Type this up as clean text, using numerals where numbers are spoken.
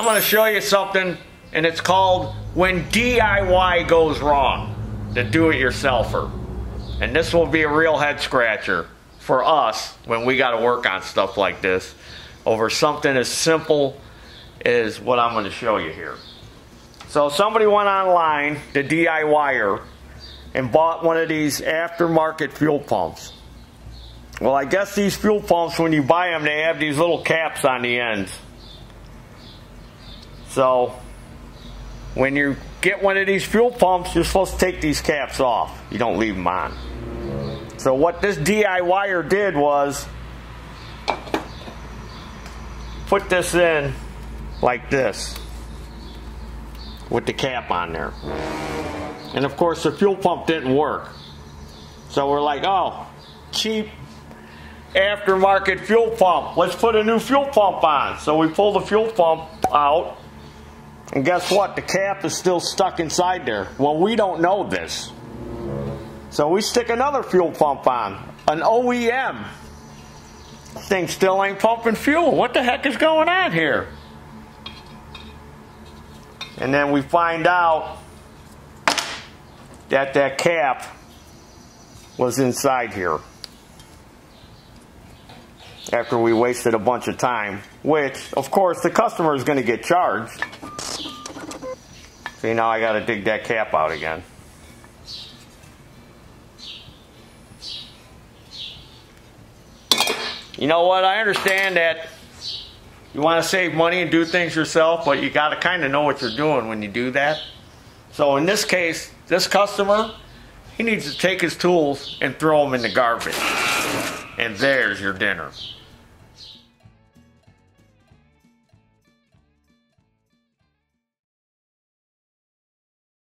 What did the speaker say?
I'm going to show you something, and it's called When DIY Goes Wrong, the do-it-yourselfer. And this will be a real head scratcher for us when we got to work on stuff like this over something as simple as what I'm going to show you here. So somebody went online, the DIYer, and bought one of these aftermarket fuel pumps. Well, I guess these fuel pumps, when you buy them, they have these little caps on the ends. So when you get one of these fuel pumps, you're supposed to take these caps off. You don't leave them on. So what this DIYer did was put this in like this with the cap on there. And of course the fuel pump didn't work. So we're like, oh, cheap aftermarket fuel pump. Let's put a new fuel pump on. So we pull the fuel pump out, and guess what? The cap is still stuck inside there. Well, we don't know this. So we stick another fuel pump on, an OEM. Thing still ain't pumping fuel. What the heck is going on here? And then we find out that that cap was inside here. After we wasted a bunch of time, which of course the customer is going to get charged. See, now I got to dig that cap out again. You know what? I understand that you want to save money and do things yourself, but you got to kind of know what you're doing when you do that. So in this case, this customer, he needs to take his tools and throw them in the garbage. And there's your dinner.